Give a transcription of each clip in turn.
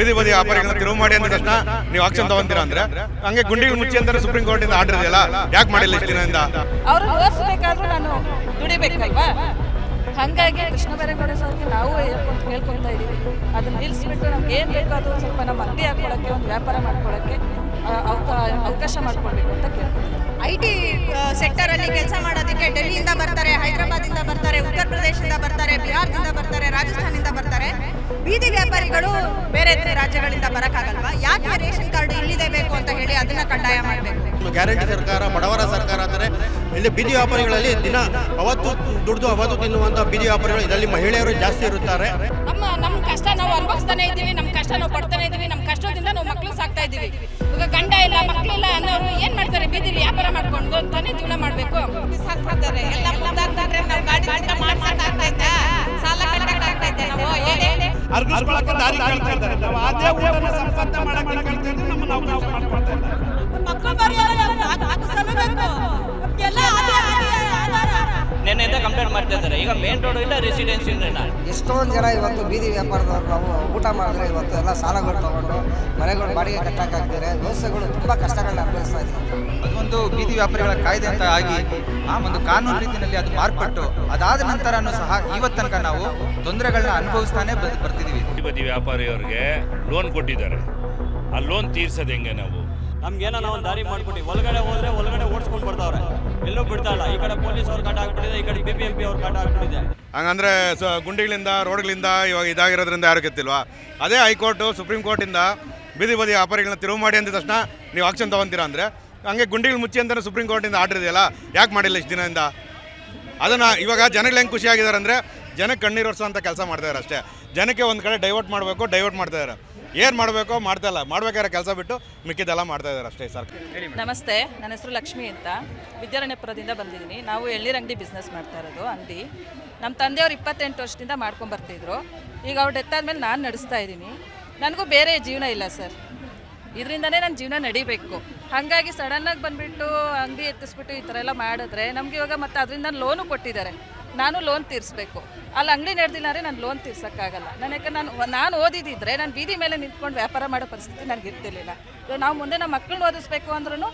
ಬೀದಿ ಬದಿ ವ್ಯಾಪಾರಿಗಳನ್ನ ತಿರುವು ಮಾಡಿ ಅಂದ ತಕ್ಷಣ ನೀವು ಆಕ್ಷನ್ ತಗೊಂತೀರಾ ಅಂದ್ರೆ ಹಂಗೆ ಗುಂಡಿಗಳು ಮುಚ್ಚಿ ಅಂತಾರೆ ಸುಪ್ರೀಂ ಕೋರ್ಟ್ ಇಂದ ಆರ್ಡರ್ ಇದೆಯಲ್ಲ, ಯಾಕೆ ಮಾಡಿಲ್ಲ ಇಷ್ಟು ದಿನದಿಂದ? ಅವ್ರು ಓದಿಸ್ಬೇಕಾದ್ರೂ ನಾನು ದುಡಿಬೇಕಲ್ವಾ? ಹಾಗಾಗಿ ಕೃಷ್ಣ ಬೈರೇಗೌಡ ಸರ್ಗೆ ನಾವು ಹೇಳ್ಕೊಳ್ತಾ ಇದ್ದೀವಿ, ಅದನ್ನ ನಿಲ್ಲಿಸ್ಬಿಟ್ಟು ನಮ್ಗೆ ಏನು ಬೇಕೋ ಅದು ಸ್ವಲ್ಪ ನಮ್ಮ ಅಂಗಡಿ ಹಾಕೊಳ್ಳೋಕ್ಕೆ, ಒಂದು ವ್ಯಾಪಾರ ಮಾಡ್ಕೊಳ್ಳೋಕ್ಕೆ ಅವಕಾಶ ಮಾಡಿಕೊಡ್ಬೇಕು ಅಂತ ಕೇಳ್ಕೊಳ್ತೀವಿ. IT ಸೆಕ್ಟರಲ್ಲಿ ಕೆಲಸ ಮಾಡೋದಕ್ಕೆ ಡೆಲ್ಲಿಯಿಂದ ಬರ್ತಾರೆ, ಹೈದರಾಬಾದಿಂದ ಬರ್ತಾರೆ, ಉತ್ತರ ಪ್ರದೇಶದಿಂದ ಬರ್ತಾರೆ, ಬಿಹಾರದಿಂದ ಬರ್ತಾರೆ, ರಾಜಸ್ಥಾನದಿಂದ ಬರ್ತಾರೆ. ಬೀದಿ ವ್ಯಾಪಾರಿಗಳು ಬೇರೆ ರಾಜ್ಯಗಳಿಂದ ಬರೋಕ್ಕಾಗಲ್ವಾ? ಯಾಕೆ ರೇಷನ್ ಕಾರ್ಡ್ ಇಲ್ಲಿದೆ ಬೇಕು ಅಂತ ಹೇಳಿ ಅದನ್ನ ಕಡ್ಡಾಯ ಮಾಡಬೇಕು? ಗ್ಯಾರಂಟಿ ಸರ್ಕಾರ, ಬಡವರ ಸರ್ಕಾರ ಅಂದರೆ ಇಲ್ಲಿ ಬೀದಿ ವ್ಯಾಪಾರಿಗಳಲ್ಲಿ ದಿನ ಅವತ್ತು ದುಡ್ದು ಅವತ್ತು ತಿನ್ನುವಂಥ ಬೀದಿ ವ್ಯಾಪಾರಿಗಳು ಇದರಲ್ಲಿ ಮಹಿಳೆಯರು ಜಾಸ್ತಿ ಇರುತ್ತಾರೆ. ನಮ್ಮ ಕಷ್ಟ ನಾವು ಅನುಭವಿಸ್ತಾನೆ ಇದ್ದೀವಿ, ನಮ್ಮ ಕಷ್ಟ ನಾವು ಪಡ್ತಾನೆ ಇದ್ದೀವಿ, ನಮ್ಮ ಕಷ್ಟದಿಂದ ನಾವು ಮಕ್ಕಳು ಸಾಕ್ತಾ ಇದ್ದೀವಿ. ಈಗ ಗಂಡ ಇಲ್ಲ ಮಕ್ಕಳಿಲ್ಲ ಅನ್ನೋರು ಏನು ಮಾಡ್ತಾರೆ? ಬೀದಿಲಿ ವ್ಯಾಪಾರ ಮಾಡ್ಕೊಂಡು ಅಂತಾನೆ ಜೀವನ ಮಾಡಬೇಕು. ಸಾಕ್ತಾರೆ ಎಲ್ಲ ಮುಂದಾಗ್ತಾರೆ, ನಾವು ಗಾಡಿ ಮಾಡ್ಸಕ್ಕಾಗ್ತೈತೆ, ಸಾಲ ಕಟ್ಟಕ್ಕಾಗ್ತೈತೆ, ನಾವು ಅರ್ಗಿಸ್ಕೊಳ್ಳೋಕೆ ದಾರಿ ಕೇಳ್ತಾ ಇದ್ದಾರೆ. ನಾವು ಅದೇ ಊಟನ ಸಂಪಾದನೆ ಮಾಡಕ್ಕೆ ಕೇಳ್ತಾ ಇದ್ದೀವಿ, ನಮ್ಮನ್ನು ಅವಕಾಶ ಮಾಡ್ಕೊಡ್ತಾ ಇಲ್ಲ. ಮಕ್ಕಳು ಬರೆಯೋಲ್ಲ ಹಾಕಿಸಲೇಬೇಕು ಎಲ್ಲ ನೆನ್ನೆಯಿಂದ ಕಂಪ್ಲೇಂಟ್ ಮಾಡ್ತಾ ಇದ್ದಾರೆ. ಈಗ ಮೇನ್ ರೋಡ್ ಇಲ್ಲ, ರೆಸಿಡೆನ್ಸಿ ಇಲ್ಲ. ಎಷ್ಟೊಂದು ಜನ ಇವತ್ತು ಬೀದಿ ವ್ಯಾಪಾರದವ್ರು ನಾವು ಊಟ ಮಾಡಿದ್ರೆ ಇವತ್ತು ಎಲ್ಲ ಸಾಲಗಳು ತಗೊಂಡು ಮನೆಗಳು ಬಾಡಿಗೆ ಕಟ್ಟಕ್ಕಾಗ್ತಾರೆ, ವ್ಯವಸ್ಥೆಗಳು ತುಂಬ ಕಷ್ಟಗಳನ್ನ ಅನುಭವಿಸ್ತಾ ಇದ್ದೀವಿ. ಅದೊಂದು ಬೀದಿ ವ್ಯಾಪಾರಿಗಳ ಕಾಯ್ದೆ ಅಂತ ಆಗಿ ಆ ಒಂದು ಕಾನೂನು ರೀತಿಯಲ್ಲಿ ಅದು ಮಾರ್ಪಟ್ಟು ಅದಾದ ನಂತರನೂ ಸಹ ಇವತ್ತು ತನಕ ನಾವು ತೊಂದರೆಗಳನ್ನ ಅನುಭವಿಸ್ತಾನೆ ಬರ್ತಿದ್ದೀವಿ. ಬೀದಿ ವ್ಯಾಪಾರಿಯವ್ರಿಗೆ ಲೋನ್ ಕೊಟ್ಟಿದ್ದಾರೆ, ಆ ಲೋನ್ ತೀರ್ಸೋದು ಹೆಂಗೆ? ನಮ್ಗೇನೋ ನಾವು ಒಂದು ದಾರಿ ಮಾಡ್ಕೊಟ್ಟು ಒಳಗಡೆ ಹೋದ್ರೆ ಒಳಗಡೆ ಓಡಿಸ್ಕೊಂಡು ಬರ್ತಾವ್ರೆ, ಎಲ್ಲೂ ಬಿಡ್ತಾ ಇಲ್ಲ. ಈ ಕಡೆ ಪೊಲೀಸ್ ಅವ್ರು ಕಾಟ ಆಗ್ಬಿಟ್ಟಿದೆ, ಈ ಕಡೆ BBMP ಅವ್ರು ಕಾಟ ಆಗ್ಬಿಟ್ಟಿದೆ. ಹಂಗಂದ್ರೆ ಗುಂಡಿಗಳಿಂದ ರೋಡ್ಗಳಿಂದ ಇವಾಗ ಇದಾಗಿರೋದ್ರಿಂದ ಯಾರು ಗೊತ್ತಿಲ್ವಾ? ಅದೇ ಹೈಕೋರ್ಟು ಸುಪ್ರೀಂ ಕೋರ್ಟಿಂದ ಬೀದಿ ಬದಿ ವ್ಯಾಪಾರಿಗಳನ್ನ ತಿರುವು ಮಾಡಿ ಅಂದ ತಕ್ಷಣ ನೀವು ಆಕ್ಷನ್ ತಗೊಂತೀರಾ ಅಂದರೆ ಹಂಗೆ ಗುಂಡಿಗಳು ಮುಚ್ಚಿ ಅಂತಾರೆ ಸುಪ್ರೀಂ ಕೋರ್ಟಿಂದ ಆರ್ಡರ್ ಇದೆಯಲ್ಲ, ಯಾಕೆ ಮಾಡಿಲ್ಲ ಇಷ್ಟು ದಿನದಿಂದ? ಅದನ್ನು ಇವಾಗ ಜನಗಳು ಹೆಂಗೆ ಖುಷಿಯಾಗಿದ್ದಾರೆ ಅಂದರೆ ಜನಕ್ಕೆ ಕಣ್ಣೀರು ಒರೆಸೋ ಅಂತ ಕೆಲಸ ಮಾಡ್ತಾಯಿದ್ದಾರೆ ಅಷ್ಟೇ. ಜನಕ್ಕೆ ಒಂದು ಕಡೆ ಡೈವರ್ಟ್ ಮಾಡಬೇಕು, ಡೈವರ್ಟ್ ಮಾಡ್ತಾಯಿದ್ದಾರೆ. ಏನು ಮಾಡಬೇಕೋ ಮಾಡ್ತಾ ಇಲ್ಲ, ಮಾಡ್ಬೇಕಾದ್ರೆ ಕೆಲಸ ಬಿಟ್ಟು ಮಿಕ್ಕಿದೆಲ್ಲ ಮಾಡ್ತಾ ಇದ್ದಾರೆ ಅಷ್ಟೇ. ಸರ್ ನಮಸ್ತೆ, ನನ್ನ ಹೆಸರು ಲಕ್ಷ್ಮಿ ಅಂತ, ವಿದ್ಯಾರಣ್ಯಪುರದಿಂದ ಬಂದಿದ್ದೀನಿ. ನಾವು ಎಳ್ನೀರು ಅಂಗಡಿ ಬಿಸ್ನೆಸ್ ಮಾಡ್ತಾ ಇರೋದು. ಅಂಗಡಿ ನಮ್ಮ ತಂದೆಯವರು 28 ವರ್ಷದಿಂದ ಮಾಡ್ಕೊಂಬರ್ತಿದ್ರು. ಈಗ ಅವ್ರು ಡೆತ್ ಆದಮೇಲೆ ನಾನು ನಡೆಸ್ತಾ ಇದ್ದೀನಿ. ನನಗೂ ಬೇರೆ ಜೀವನ ಇಲ್ಲ ಸರ್, ಇದರಿಂದನೇ ನನ್ನ ಜೀವನ ನಡಿಬೇಕು. ಹಾಗಾಗಿ ಸಡನ್ನಾಗಿ ಬಂದುಬಿಟ್ಟು ಅಂಗಡಿ ಎತ್ತಿಸ್ಬಿಟ್ಟು ಈ ಥರ ಎಲ್ಲ ಮಾಡಿದ್ರೆ ನಮ್ಗೆ ಇವಾಗ ಮತ್ತು ಅದರಿಂದ ಲೋನು ಕೊಟ್ಟಿದ್ದಾರೆ, ನಾನು ಲೋನ್ ತೀರಿಸ್ಬೇಕು. ಅಲ್ಲಿ ಅಂಗಡಿ ನಡೆದಿಲ್ಲ ಅಂದರೆ ನಾನು ಲೋನ್ ತೀರ್ಸೋಕ್ಕಾಗಲ್ಲ. ಯಾಕಂದ್ರೆ ನಾನು ಓದಿದ್ದಿದ್ರೆ ನಾನು ಬೀದಿ ಮೇಲೆ ನಿಂತ್ಕೊಂಡು ವ್ಯಾಪಾರ ಮಾಡೋ ಪರಿಸ್ಥಿತಿ ನನಗೆ ಇರ್ತಿರ್ಲಿಲ್ಲ. ಇವಾಗ ನಾವು ಮುಂದೆ ನಮ್ಮ ಮಕ್ಕಳನ್ನ ಓದಿಸ್ಬೇಕು ಅಂದ್ರೂ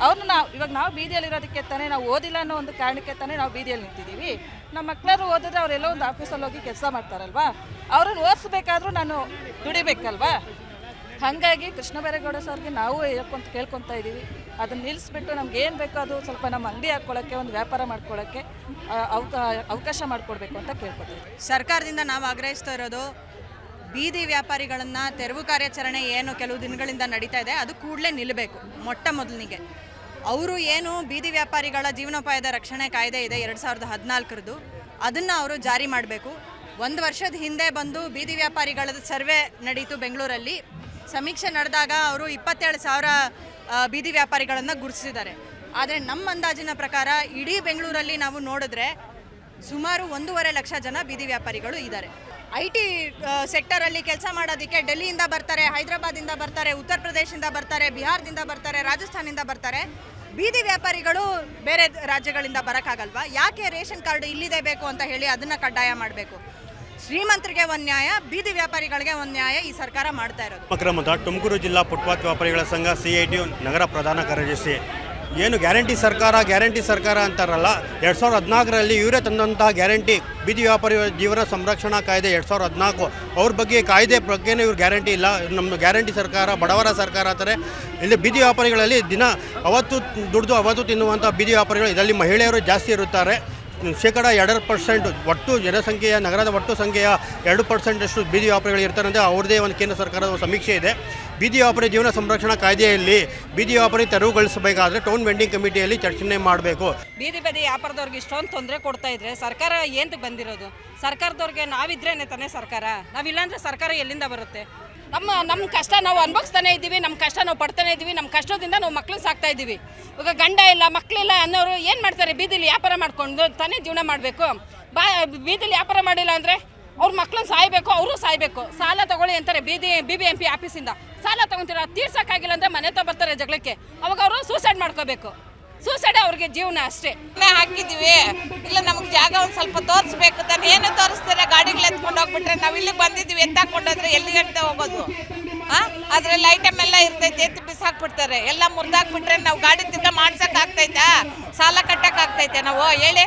ಅವ್ರನ್ನ ನಾವು ಬೀದಿಯಲ್ಲಿರೋದಕ್ಕೆ ತಾನೇ, ನಾವು ಓದಿಲ್ಲ ಅನ್ನೋ ಒಂದು ಕಾರಣಕ್ಕೆ ತಾನೇ ನಾವು ಬೀದಿಯಲ್ಲಿ ನಿಂತಿದ್ದೀವಿ. ನಮ್ಮ ಮಕ್ಕಳಾದ್ರು ಓದಿದ್ರೆ ಅವರೆಲ್ಲೋ ಒಂದು ಆಫೀಸಲ್ಲಿ ಹೋಗಿ ಕೆಲಸ ಮಾಡ್ತಾರಲ್ವಾ, ಅವ್ರನ್ನ ಓದಿಸ್ಬೇಕಾದ್ರೂ ನಾನು ದುಡಿಬೇಕಲ್ವಾ? ಹಾಗಾಗಿ ಕೃಷ್ಣ ಬೈರೇಗೌಡ ಸರ್ಗೆ ನಾವು ಕೇಳ್ಕೊತಾ ಇದ್ದೀವಿ, ಅದನ್ನು ನಿಲ್ಲಿಸ್ಬಿಟ್ಟು ನಮ್ಗೆ ಏನು ಬೇಕೋ ಅದು ಸ್ವಲ್ಪ ನಮ್ಮ ಅಂಗಡಿ ಹಾಕ್ಕೊಳ್ಳೋಕ್ಕೆ, ಒಂದು ವ್ಯಾಪಾರ ಮಾಡ್ಕೊಳ್ಳೋಕ್ಕೆ ಅವಕಾಶ ಮಾಡಿಕೊಡ್ಬೇಕು ಅಂತ ಕೇಳ್ಕೊತೀವಿ. ಸರ್ಕಾರದಿಂದ ನಾವು ಆಗ್ರಹಿಸ್ತಾ ಇರೋದು, ಬೀದಿ ವ್ಯಾಪಾರಿಗಳನ್ನು ತೆರವು ಕಾರ್ಯಾಚರಣೆ ಏನು ಕೆಲವು ದಿನಗಳಿಂದ ನಡೀತಾ ಇದೆ, ಅದು ಕೂಡಲೇ ನಿಲ್ಲಬೇಕು. ಮೊಟ್ಟ ಮೊದಲಿಗೆ ಅವರು ಏನು ಬೀದಿ ವ್ಯಾಪಾರಿಗಳ ಜೀವನೋಪಾಯದ ರಕ್ಷಣೆ ಕಾಯ್ದೆ ಇದೆ 2014ರದ್ದು, ಅದನ್ನು ಅವರು ಜಾರಿ ಮಾಡಬೇಕು. 1 ವರ್ಷದ ಹಿಂದೆ ಬಂದು ಬೀದಿ ವ್ಯಾಪಾರಿಗಳ ಸರ್ವೆ ನಡೀತು ಬೆಂಗಳೂರಲ್ಲಿ. ಸಮೀಕ್ಷೆ ನಡೆದಾಗ ಅವರು 27,000 ಬೀದಿ ವ್ಯಾಪಾರಿಗಳನ್ನು ಗುರುತಿಸಿದ್ದಾರೆ. ಆದರೆ ನಮ್ಮ ಅಂದಾಜಿನ ಪ್ರಕಾರ ಇಡೀ ಬೆಂಗಳೂರಲ್ಲಿ ನಾವು ನೋಡಿದ್ರೆ ಸುಮಾರು 1.5 ಲಕ್ಷ ಜನ ಬೀದಿ ವ್ಯಾಪಾರಿಗಳು ಇದ್ದಾರೆ. IT ಸೆಕ್ಟರಲ್ಲಿ ಕೆಲಸ ಮಾಡೋದಕ್ಕೆ ಡೆಲ್ಲಿಯಿಂದ ಬರ್ತಾರೆ, ಹೈದರಾಬಾದಿಂದ ಬರ್ತಾರೆ, ಉತ್ತರ ಪ್ರದೇಶದಿಂದ ಬರ್ತಾರೆ, ಬಿಹಾರದಿಂದ ಬರ್ತಾರೆ, ರಾಜಸ್ಥಾನದಿಂದ ಬರ್ತಾರೆ. ಬೀದಿ ವ್ಯಾಪಾರಿಗಳು ಬೇರೆ ರಾಜ್ಯಗಳಿಂದ ಬರೋಕ್ಕಾಗಲ್ವಾ? ಯಾಕೆ ರೇಷನ್ ಕಾರ್ಡ್ ಇಲ್ಲಿದೆ ಬೇಕು ಅಂತ ಹೇಳಿ ಅದನ್ನು ಕಡ್ಡಾಯ ಮಾಡಬೇಕು? ಶ್ರೀಮಂತರಿಗೆ ಒಂದು ನ್ಯಾಯ, ಬೀದಿ ವ್ಯಾಪಾರಿಗಳಿಗೆ ಒಂದು ನ್ಯಾಯ ಈ ಸರ್ಕಾರ ಮಾಡ್ತಾ ಇರೋದು. ಅಕ್ರಮದ ತುಮಕೂರು ಜಿಲ್ಲಾ ಫುಟ್ಪಾತ್ ವ್ಯಾಪಾರಿಗಳ ಸಂಘ CITU ನಗರ ಪ್ರಧಾನ ಕಾರ್ಯದರ್ಶಿ. ಏನು ಗ್ಯಾರಂಟಿ ಸರ್ಕಾರ ಅಂತಾರಲ್ಲ, 2014ರಲ್ಲಿ ಇವರೇ ತಂದಂತಹ ಗ್ಯಾರಂಟಿ ಬೀದಿ ವ್ಯಾಪಾರಿ ಜೀವನ ಸಂರಕ್ಷಣಾ ಕಾಯ್ದೆ 2014, ಅವ್ರ ಬಗ್ಗೆ ಕಾಯ್ದೆ ಬಗ್ಗೆನೇ ಇವ್ರು ಗ್ಯಾರಂಟಿ ಇಲ್ಲ. ನಮ್ಮ ಗ್ಯಾರಂಟಿ ಸರ್ಕಾರ, ಬಡವರ ಸರ್ಕಾರ ಅಂತಾರೆ. ಇಲ್ಲಿ ಬೀದಿ ವ್ಯಾಪಾರಿಗಳಲ್ಲಿ ದಿನ ಅವತ್ತು ದುಡ್ದು ಅವತ್ತು ತಿನ್ನುವಂಥ ಬೀದಿ ವ್ಯಾಪಾರಿಗಳು ಇದರಲ್ಲಿ ಮಹಿಳೆಯರು ಜಾಸ್ತಿ ಇರುತ್ತಾರೆ. ಶೇಕಡ 2% ಒಟ್ಟು ಜನಸಂಖ್ಯೆಯ, ನಗರದ ಒಟ್ಟು ಸಂಖ್ಯೆಯ 2%ಅಷ್ಟು ಬೀದಿ ವ್ಯಾಪಾರಿಗಳು ಇರ್ತಾರೆ ಅಂದರೆ ಅವ್ರದ್ದೇ ಒಂದು ಕೇಂದ್ರ ಸರ್ಕಾರದ ಸಮೀಕ್ಷೆ ಇದೆ. ಬೀದಿ ವ್ಯಾಪಾರಿ ಜೀವನ ಸಂರಕ್ಷಣಾ ಕಾಯ್ದೆಯಲ್ಲಿ ಬೀದಿ ವ್ಯಾಪಾರಿ ತೆರವುಗೊಳಿಸಬೇಕಾದ್ರೆ ಟೌನ್ ವೆಂಡಿಂಗ್ ಕಮಿಟಿಯಲ್ಲಿ ಚರ್ಚೆ ಮಾಡಬೇಕು. ಬೀದಿ ಬದಿ ವ್ಯಾಪಾರದವ್ರಿಗೆ ಇಷ್ಟೊಂದು ತೊಂದರೆ ಕೊಡ್ತಾ ಇದ್ರೆ ಸರ್ಕಾರ ಏನಕ್ಕೆ ಬಂದಿರೋದು? ಸರ್ಕಾರದವ್ರಿಗೆ ನಾವಿದ್ರೇನೆ ತಾನೇ ಸರ್ಕಾರ, ನಾವಿಲ್ಲಾಂದ್ರೆ ಸರ್ಕಾರ ಎಲ್ಲಿಂದ ಬರುತ್ತೆ? ನಮ್ಮ ಕಷ್ಟ ನಾವು ಅನುಭವಿಸ್ತಾನೆ ಇದ್ದೀವಿ, ನಮ್ಮ ಕಷ್ಟ ನಾವು ಪಡ್ತಾನೆ ಇದ್ದೀವಿ, ನಮ್ಮ ಕಷ್ಟದಿಂದ ನಾವು ಮಕ್ಕಳು ಸಾಕ್ತಾ ಇದ್ದೀವಿ. ಇವಾಗ ಗಂಡ ಇಲ್ಲ ಮಕ್ಕಳಿಲ್ಲ ಅನ್ನೋರು ಏನು ಮಾಡ್ತಾರೆ? ಬೀದಿಲಿ ವ್ಯಾಪಾರ ಮಾಡ್ಕೊಂಡು ತಾನೇ ಜೀವನ ಮಾಡಬೇಕು. ಬೀದಿಲಿ ವ್ಯಾಪಾರ ಮಾಡಿಲ್ಲ ಅಂದರೆ ಅವ್ರ ಮಕ್ಕಳನ್ನ ಸಾಯ್ಬೇಕು, ಅವರು ಸಾಯ್ಬೇಕು. ಸಾಲ ತಗೊಳ್ಳಿ ಅಂತಾರೆ BBMP ಆಫೀಸಿಂದ. ಸಾಲ ತಗೊತೀರ, ತೀರ್ಸೋಕ್ಕಾಗಿಲ್ಲ ಅಂದರೆ ಮನೆ ಹತ್ರ ಬರ್ತಾರೆ ಜಗಳಕ್ಕೆ, ಅವಾಗ ಅವರು ಸೂಸೈಡ್ ಮಾಡ್ಕೋಬೇಕು. ಸೂಸೈಡ್ ಅವ್ರಿಗೆ ಜೀವನ ಅಷ್ಟೇ. ಹಾಕಿದ್ದೀವಿ, ಇಲ್ಲ ನಮಗೆ ಜಾಗ ಒಂದು ಸ್ವಲ್ಪ ತೋರಿಸ್ಬೇಕು ತಾನೆ. ಏನು ತೋರಿಸ್ತಾರೆ? ಗಾಡಿಗಳು ಎತ್ಕೊಂಡು ಹೋಗ್ಬಿಟ್ರೆ ನಾವು ಇಲ್ಲಿಗೆ ಬಂದಿದ್ದೀವಿ, ಎತ್ತಾಕೊಂಡೋದ್ರೆ ಎಲ್ಲಿಗೆ ಹೋಗೋದು? ಅದ್ರಲ್ಲಿ ಐಟಮ್ ಎಲ್ಲ ಇರ್ತೈತೆ ಎತ್ತು ಬಿಸಾಕ್ಬಿಡ್ತಾರೆ. ಎಲ್ಲ ಮುರಿದಾಕ್ಬಿಟ್ರೆ ನಾವು ಗಾಡಿ ತಿರ್ಗಾ ಮಾಡ್ಸಕ್ ಆಗ್ತೈತಾ? ಸಾಲ ಕಟ್ಟಕ್ ಆಗ್ತೈತೆ ನಾವು ಹೇಳಿ?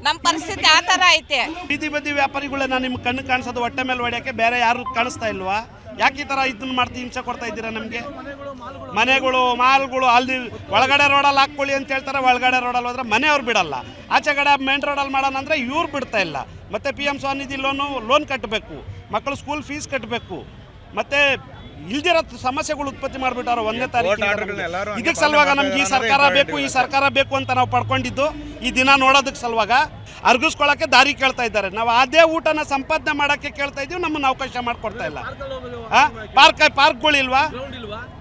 ನಮ್ಮ ಪರಿಸ್ಥಿತಿ ಆ ಥರ ಐತೆ. ಬೀದಿ ಬದಿ ವ್ಯಾಪಾರಿಗಳನ್ನ ನಿಮ್ಗೆ ಕಣ್ಣು ಕಾಣಿಸೋದು ಹೊಟ್ಟೆ ಮೇಲೆ ಹೊಡೆಯೋಕ್ಕೆ ಬೇರೆ ಯಾರು ಕಾಣಿಸ್ತಾ ಇಲ್ವಾ? ಯಾಕೆ ಈ ಥರ ಇದನ್ನ ಮಾಡ್ತಿ ಹಿಂಸೆ ಕೊಡ್ತಾ ಇದ್ದೀರಾ ನಮಗೆ? ಮನೆಗಳು ಮಾಲ್ಗಳು ಅಲ್ಲಿ ಒಳಗಡೆ ರೋಡಲ್ಲಿ ಹಾಕ್ಕೊಳ್ಳಿ ಅಂತ ಹೇಳ್ತಾರೆ, ಒಳಗಡೆ ರೋಡಲ್ಲಿ ಹೋದ್ರೆ ಮನೆಯವ್ರು ಬಿಡಲ್ಲ. ಆಚೆ ಕಡೆ ಮೇನ್ ರೋಡಲ್ಲಿ ಮಾಡೋಣ ಅಂದರೆ ಇವ್ರು ಬಿಡ್ತಾ ಇಲ್ಲ. ಮತ್ತು PM ಸ್ವನಿಧಿ ಲೋನ್ ಕಟ್ಟಬೇಕು, ಮಕ್ಕಳು ಸ್ಕೂಲ್ ಫೀಸ್ ಕಟ್ಟಬೇಕು, ಮತ್ತು ಇಲ್ದಿರೋ ಸಮಸ್ಯೆಗಳು ಉತ್ಪತ್ತಿ ಮಾಡಿಬಿಟ್ಟಾರೆ ಒಂದನೇ ತಾರೀಕು. ಇದಕ್ಕೆ ಸಲುವಾಗ ನಮ್ಗೆ ಈ ಸರ್ಕಾರ ಬೇಕು ಅಂತ ನಾವು ಪಡ್ಕೊಂಡಿದ್ದು ಈ ದಿನ ನೋಡೋದಕ್ಕೆ ಸಲುವಾಗ ಅರ್ಗಿಸ್ಕೊಳ್ಳೋಕ್ಕೆ ದಾರಿ ಕೇಳ್ತಾ ಇದ್ದಾರೆ. ನಾವು ಅದೇ ಊಟನ ಸಂಪಾದನೆ ಮಾಡೋಕ್ಕೆ ಕೇಳ್ತಾ ಇದ್ದೀವಿ, ನಮ್ಮನ್ನು ಅವಕಾಶ ಮಾಡಿಕೊಡ್ತಾ ಇಲ್ಲ. ಪಾರ್ಕ್ಗಳಿಲ್ವಾ,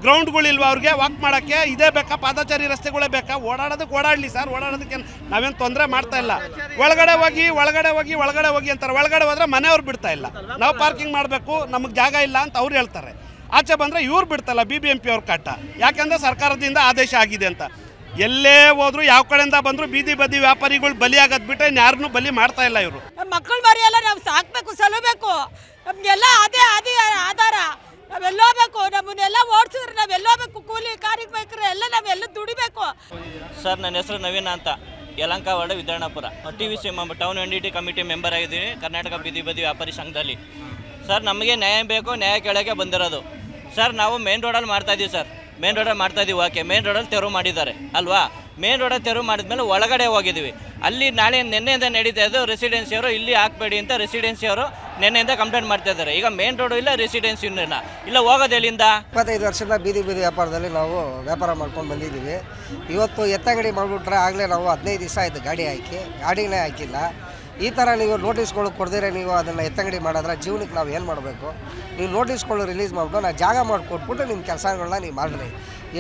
ಗ್ರೌಂಡ್ಗಳಿಲ್ವಾ ಅವ್ರಿಗೆ ವಾಕ್ ಮಾಡೋಕ್ಕೆ? ಇದೇ ಬೇಕಾ? ಪಾದಚಾರಿ ರಸ್ತೆಗಳೇ ಬೇಕಾ? ಓಡಾಡೋದಕ್ಕೆ ಓಡಾಡಲಿ ಸರ್, ಓಡಾಡೋದಕ್ಕೆ ನಾವೇನು ತೊಂದರೆ ಮಾಡ್ತಾ ಇಲ್ಲ. ಒಳಗಡೆ ಹೋಗಿ ಅಂತಾರೆ. ಒಳಗಡೆ ಹೋದ್ರೆ ಮನೆಯವ್ರು ಬಿಡ್ತಾ ಇಲ್ಲ. ನಾವು ಪಾರ್ಕಿಂಗ್ ಮಾಡಬೇಕು, ನಮಗೆ ಜಾಗ ಇಲ್ಲ ಅಂತ ಅವ್ರು ಹೇಳ್ತಾರೆ. ಆಚೆ ಬಂದರೆ ಇವ್ರು ಬಿಡ್ತಲ್ಲ, BBMP ಅವ್ರ ಕಾಟ. ಯಾಕೆಂದರೆ ಸರ್ಕಾರದಿಂದ ಆದೇಶ ಆಗಿದೆ ಅಂತ. ಎಲ್ಲೇ ಹೋದ್ರು ಯಾವ ಕಡೆಯಿಂದ ಬಂದರೂ ಬೀದಿ ಬದಿ ವ್ಯಾಪಾರಿಗಳು ಬಲಿ ಆಗೋದು ಬಿಟ್ಟರೆ ಯಾರನ್ನೂ ಬಲಿ ಮಾಡ್ತಾ ಇಲ್ಲ ಇವರು. ಮಕ್ಕಳು ಮರಿ ಎಲ್ಲ ನಾವು ಸಾಕಬೇಕು, ಸಲಬೇಕು. ನಮಗೆಲ್ಲ ಅದೇ ಆಧಾರ. ನಾವೆಲ್ಲೋಗ್ಬೇಕು, ನಮ್ಮನ್ನೆಲ್ಲ ಓಡಿಸಿದ್ರೆ ನಾವೆಲ್ಲೋಗ್ಬೇಕು. ಕೂಲಿ ಕಾರ್ಮಿಕರು ಎಲ್ಲ ನಾವೆಲ್ಲ ದುಡಿಬೇಕು. ಸರ್, ನನ್ನ ಹೆಸರು ನವೀನ ಅಂತ, Yelahanka ward, Vidyaranyapura. TVC town NDT committee member ಆಗಿದ್ದೀನಿ, ಕರ್ನಾಟಕ ಬೀದಿ ಬದಿ ವ್ಯಾಪಾರಿ ಸಂಘದಲ್ಲಿ. ಸರ್, ನಮಗೆ ನ್ಯಾಯ ಬೇಕು, ನ್ಯಾಯ ಕೇಳೋಕ್ಕೆ ಬಂದಿರೋದು. ಸರ್, ನಾವು ಮೇನ್ ರೋಡಲ್ಲಿ ಮಾಡ್ತಾಯಿದ್ದೀವಿ ಸರ್, ಮೇನ್ ರೋಡಲ್ಲಿ ಮಾಡ್ತಾಯಿದ್ದೀವಿ. ಓಕೆ, ಮೇನ್ ರೋಡಲ್ಲಿ ತೆರವು ಮಾಡಿದ್ದಾರೆ ಅಲ್ವಾ? ಮೇನ್ ರೋಡಲ್ಲಿ ತೆರವು ಮಾಡಿದ್ಮೇಲೆ ಒಳಗಡೆ ಹೋಗಿದ್ದೀವಿ. ಅಲ್ಲಿ ನಿನ್ನೆಯಿಂದ ನಡೀತಾ ಇದ್ದು ರೆಸಿಡೆನ್ಸಿಯವರು ಇಲ್ಲಿ ಹಾಕಬೇಡಿ ಅಂತ ರೆಸಿಡೆನ್ಸಿಯವರು ನಿನ್ನೆಯಿಂದ ಕಂಪ್ಲೇಂಟ್ ಮಾಡ್ತಾ ಇದ್ದಾರೆ. ಈಗ ಮೇನ್ ರೋಡು ಇಲ್ಲ, ರೆಸಿಡೆನ್ಸಿ ಇಲ್ಲ, ಹೋಗೋದು ಎಲ್ಲಿಂದ? 25 ವರ್ಷದಿಂದ ಬೀದಿ ವ್ಯಾಪಾರದಲ್ಲಿ ನಾವು ವ್ಯಾಪಾರ ಮಾಡ್ಕೊಂಡು ಬಂದಿದ್ದೀವಿ. ಇವತ್ತು ಎತ್ತಂಗಡಿ ಮಾಡಿಬಿಟ್ರೆ ಆಗಲೇ ನಾವು 15 ದಿವಸ ಆಯಿತು ಗಾಡಿನೇ ಹಾಕಿಲ್ಲ. ಈ ಥರ ನೀವು ನೋಟಿಸ್ಗಳು ಕೊಡ್ದಿರೆ ನೀವು ಅದನ್ನು ಎತ್ತಂಗಡಿ ಮಾಡಿದ್ರೆ ಜೀವನಕ್ಕೆ ನಾವು ಏನು ಮಾಡಬೇಕು? ನೀವು ನೋಟಿಸ್ಗಳು ರಿಲೀಸ್ ಮಾಡ್ಕೊಂಡು ನಾವು ಜಾಗ ಮಾಡಿಕೊಟ್ಬಿಟ್ಟು ನಿಮ್ಮ ಕೆಲಸಗಳನ್ನ ನೀವು ಮಾಡಿರಿ.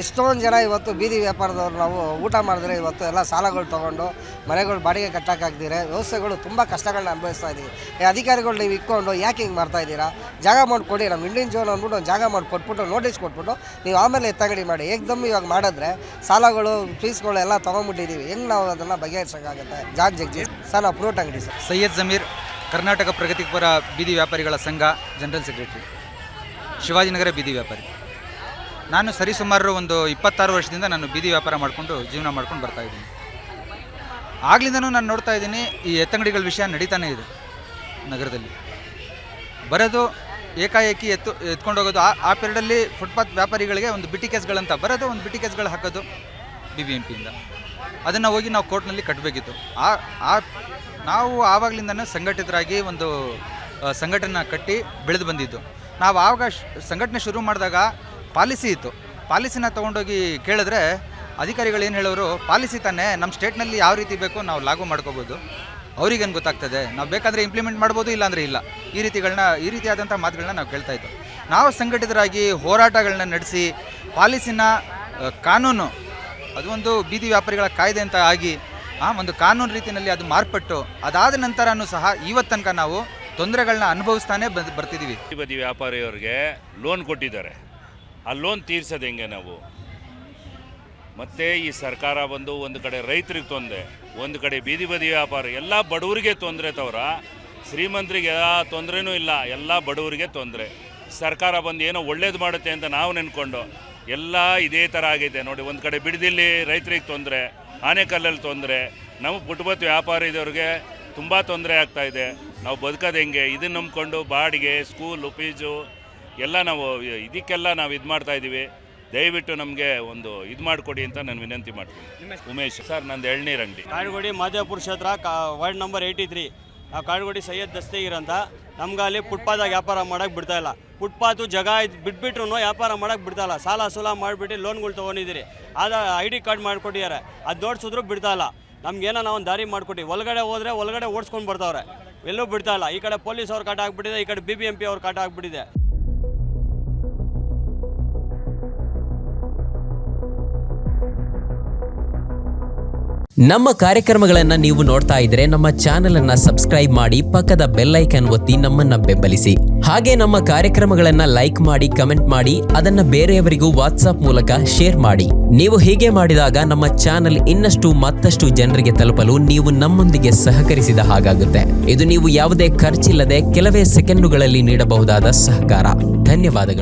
ಎಷ್ಟೊಂದು ಜನ ಇವತ್ತು ಬೀದಿ ವ್ಯಾಪಾರದವ್ರು ನಾವು ಊಟ ಮಾಡಿದ್ರೆ ಇವತ್ತು ಎಲ್ಲ ಸಾಲಗಳು ತೊಗೊಂಡು ಮನೆಗಳು ಬಾಡಿಗೆ ಕಟ್ಟೋಕ್ಕಾಗ್ದಿರೆ ವ್ಯವಸ್ಥೆಗಳು ತುಂಬ ಕಷ್ಟಗಳನ್ನ ಅನುಭವಿಸ್ತಾ ಇದ್ದೀವಿ. ಅಧಿಕಾರಿಗಳು ನೀವು ಇಟ್ಕೊಂಡು ಯಾಕೆ ಹಿಂಗೆ ಮಾಡ್ತಾಯಿದ್ದೀರಾ? ಜಾಗ ಮಾಡಿಕೊಡಿ, ನಮ್ಮ ಇಂಡಿಯನ್ ಜೋನ್ ಅಂದ್ಬಿಟ್ಟು ಒಂದು ಜಾಗ ಮಾಡಿಕೊಟ್ಬಿಟ್ಟು ನೋಟಿಸ್ ಕೊಟ್ಬಿಟ್ಟು ನೀವು ಆಮೇಲೆ ಎತ್ತಂಗಡಿ ಮಾಡಿ. ಏಕದಮ್ ಇವಾಗ ಮಾಡಿದ್ರೆ ಸಾಲಗಳು ಫೀಸ್ಗಳು ಎಲ್ಲ ತೊಗೊಂಡ್ಬಿಟ್ಟಿದ್ದೀವಿ. ಹೆಂಗೆ ನಾವು ಅದನ್ನು ಬಗೆಹರಿಸೋಕ್ಕಾಗುತ್ತೆ? ಜಾನ್ ಜಗದೀಶ್ ಸರ್, ನಾವು ಫ್ರೂಟ್ ಅಂಗಡಿ ಸರ್. ಸೈಯದ್ ಜಮೀರ್, ಕರ್ನಾಟಕ ಪ್ರಗತಿಪರ ಬೀದಿ ವ್ಯಾಪಾರಿಗಳ ಸಂಘ ಜನರಲ್ ಸೆಕ್ರೆಟರಿ, ಶಿವಾಜಿನಗರ ಬೀದಿ ವ್ಯಾಪಾರಿ. ನಾನು ಸರಿಸುಮಾರು ಒಂದು 26 ವರ್ಷದಿಂದ ನಾನು ಬೀದಿ ವ್ಯಾಪಾರ ಮಾಡಿಕೊಂಡು ಜೀವನ ಮಾಡ್ಕೊಂಡು ಬರ್ತಾಯಿದ್ದೀನಿ. ಆಗ್ಲಿಂದನೂ ನಾನು ನೋಡ್ತಾ ಇದ್ದೀನಿ ಈ ಎತ್ತಂಗಡಿಗಳ ವಿಷಯ ನಡೀತಾನೆ ಇದೆ ನಗರದಲ್ಲಿ. ಬರೋದು ಏಕಾಏಕಿ ಎತ್ಕೊಂಡು ಹೋಗೋದು. ಆ ಪೀರಿಯಡಲ್ಲಿ ಫುಟ್ಪಾತ್ ವ್ಯಾಪಾರಿಗಳಿಗೆ ಒಂದು ಬಿಟಿ ಕೇಸ್ಗಳಂತ ಬರೋದು, ಒಂದು ಬಿಟಿ ಕೇಸ್ಗಳು ಹಾಕೋದು BBMPಯಿಂದ. ಅದನ್ನು ಹೋಗಿ ನಾವು ಕೋರ್ಟ್ನಲ್ಲಿ ಕಟ್ಟಬೇಕಿತ್ತು. ನಾವು ಆವಾಗಲಿಂದನೂ ಸಂಘಟಿತರಾಗಿ ಒಂದು ಸಂಘಟನೆ ಕಟ್ಟಿ ಬೆಳೆದು ಬಂದಿದ್ದು. ನಾವು ಆವಾಗ ಸಂಘಟನೆ ಶುರು ಮಾಡಿದಾಗ ಪಾಲಿಸಿ ಇತ್ತು. ಪಾಲಿಸಿನ ತೊಗೊಂಡೋಗಿ ಕೇಳಿದ್ರೆ ಅಧಿಕಾರಿಗಳು ಏನು ಹೇಳೋರು, ಪಾಲಿಸಿ ತಾನೇ, ನಮ್ಮ ಸ್ಟೇಟ್ನಲ್ಲಿ ಯಾವ ರೀತಿ ಬೇಕೋ ನಾವು ಲಾಗು ಮಾಡ್ಕೋಬೋದು, ಅವ್ರಿಗೇನು ಗೊತ್ತಾಗ್ತದೆ, ನಾವು ಬೇಕಾದರೆ ಇಂಪ್ಲಿಮೆಂಟ್ ಮಾಡ್ಬೋದು, ಇಲ್ಲಾಂದರೆ ಇಲ್ಲ. ಈ ರೀತಿಯಾದಂಥ ಮಾತುಗಳನ್ನ ನಾವು ಕೇಳ್ತಾ ಇದ್ದೋ. ನಾವು ಸಂಘಟಿತರಾಗಿ ಹೋರಾಟಗಳನ್ನ ನಡೆಸಿ ಪಾಲಿಸಿನ ಕಾನೂನು, ಅದು ಒಂದು ಬೀದಿ ವ್ಯಾಪಾರಿಗಳ ಕಾಯ್ದೆ ಅಂತ ಆಗಿ ಒಂದು ಕಾನೂನು ರೀತಿಯಲ್ಲಿ ಅದು ಮಾರ್ಪಟ್ಟು ಅದಾದ ನಂತರನೂ ಸಹ ಇವತ್ತು ತನಕ ನಾವು ತೊಂದರೆಗಳನ್ನ ಅನುಭವಿಸ್ತಾನೆ ಬರ್ತಿದ್ದೀವಿ. ಬೀದಿ ಬದಿ ವ್ಯಾಪಾರಿಯವರಿಗೆ ಲೋನ್ ಕೊಟ್ಟಿದ್ದಾರೆ, ಆ ಲೋನ್ ತೀರ್ಸೋದು ಹೆಂಗೆ ನಾವು? ಮತ್ತು ಈ ಸರ್ಕಾರ ಬಂದು ಒಂದು ಕಡೆ ರೈತರಿಗೆ ತೊಂದರೆ, ಒಂದು ಕಡೆ ಬೀದಿ ಬದಿ ವ್ಯಾಪಾರ, ಎಲ್ಲ ಬಡವರಿಗೆ ತೊಂದರೆ ತವರ ಶ್ರೀಮಂತರಿಗೆ ಯಾವ ತೊಂದರೆನೂ ಇಲ್ಲ, ಎಲ್ಲ ಬಡವರಿಗೆ ತೊಂದರೆ. ಸರ್ಕಾರ ಬಂದು ಏನೋ ಒಳ್ಳೇದು ಮಾಡುತ್ತೆ ಅಂತ ನಾವು ನೆನ್ಕೊಂಡು ಎಲ್ಲ ಇದೇ ಥರ ಆಗೈತೆ ನೋಡಿ. ಒಂದು ಕಡೆ ಬಿಡದಿಲ್ಲಿ ರೈತರಿಗೆ ತೊಂದರೆ, ಆನೆಕಲ್ಲಲ್ಲಿ ತೊಂದರೆ, ನಮ್ಮ ಪುಟ್ಬತ್ ವ್ಯಾಪಾರಿದವ್ರಿಗೆ ತುಂಬ ತೊಂದರೆ ಆಗ್ತಾಯಿದೆ. ನಾವು ಬದುಕೋದು ಹೆಂಗೆ? ಇದನ್ನು ನಂಬ್ಕೊಂಡು ಬಾಡಿಗೆ, ಸ್ಕೂಲು ಫೀಸು ಎಲ್ಲ ನಾವು ಇದಕ್ಕೆಲ್ಲ ನಾವು ಇದು ಮಾಡ್ತಾಯಿದ್ದೀವಿ. ದಯವಿಟ್ಟು ನಮಗೆ ಒಂದು ಇದು ಮಾಡಿಕೊಡಿ ಅಂತ ನಾನು ವಿನಂತಿ ಮಾಡ್ತೀನಿ. ಉಮೇಶ್ ಸರ್, ನಂದು ಎಳ್ನೀರು ಅಂಗಡಿ, ಕಾಡುಗೋಡಿ ಮಾದೇವಪುರ ಕ್ಷೇತ್ರ, ವಾರ್ಡ್ ನಂಬರ್ 83. ನಾವು ಕಾಡುಗೋಡಿ ಸೈಯದ್ ದಸ್ತಗೀರ್ ಅಂತ. ನಮ್ಗೆ ಅಲ್ಲಿ ಫುಟ್ಪಾತಾಗ ವ್ಯಾಪಾರ ಮಾಡೋಕ್ಕೆ ಬಿಡ್ತಾಯಿಲ್ಲ. ಫುಟ್ಪಾತು ಜಾಗ ಬಿಟ್ಬಿಟ್ರು ವ್ಯಾಪಾರ ಮಾಡೋಕ್ಕೆ ಬಿಡ್ತಾಯಿಲ್ಲ. ಸಾಲ ಮಾಡಿಬಿಟ್ಟು ಲೋನ್ಗಳು ತೊಗೊಂಡಿದ್ದೀರಿ, ಆದ ID ಕಾರ್ಡ್ ಮಾಡಿಕೊಟ್ಟಿದ್ದಾರೆ, ಅದು ನೋಡ್ಸಿದ್ರು ಬಿಡ್ತಾಯಿಲ್ಲ. ನಮ್ಗೇನೋ ನಾವು ಒಂದು ದಾರಿ ಮಾಡಿಕೊಟ್ಟು ಒಳಗಡೆ ಹೋದರೆ ಒಳಗಡೆ ಓಡಿಸ್ಕೊಂಡು ಬರ್ತಾವ್ರೆ, ಎಲ್ಲೂ ಬಿಡ್ತಾಯಿಲ್ಲ. ಈ ಕಡೆ ಪೊಲೀಸ್ ಅವ್ರು ಕಾಟ ಆಗಿಬಿಟ್ಟಿದೆ, ಈ ಕಡೆ BBMP ಅವ್ರು ಕಾಟ ಆಗಿಬಿಟ್ಟಿದೆ. ನಮ್ಮ ಕಾರ್ಯಕ್ರಮಗಳನ್ನು ನೀವು ನೋಡ್ತಾ ಇದ್ರೆ ನಮ್ಮ ಚಾನೆಲ್ ಅನ್ನ ಸಬ್ಸ್ಕ್ರೈಬ್ ಮಾಡಿ, ಪಕ್ಕದ ಬೆಲ್ ಐಕಾನ್ ಒತ್ತಿ ನಮ್ಮನ್ನ ಬೆಂಬಲಿಸಿ. ಹಾಗೆ ನಮ್ಮ ಕಾರ್ಯಕ್ರಮಗಳನ್ನ ಲೈಕ್ ಮಾಡಿ, ಕಮೆಂಟ್ ಮಾಡಿ, ಅದನ್ನ ಬೇರೆಯವರಿಗೂ ವಾಟ್ಸ್ಆಪ್ ಮೂಲಕ ಶೇರ್ ಮಾಡಿ. ನೀವು ಹೀಗೆ ಮಾಡಿದಾಗ ನಮ್ಮ ಚಾನೆಲ್ ಮತ್ತಷ್ಟು ಜನರಿಗೆ ತಲುಪಲು ನೀವು ನಮ್ಮೊಂದಿಗೆ ಸಹಕರಿಸಿದ ಹಾಗಾಗುತ್ತೆ. ಇದು ನೀವು ಯಾವುದೇ ಖರ್ಚಿಲ್ಲದೆ ಕೆಲವೇ ಸೆಕೆಂಡುಗಳಲ್ಲಿ ನೀಡಬಹುದಾದ ಸಹಕಾರ. ಧನ್ಯವಾದಗಳು.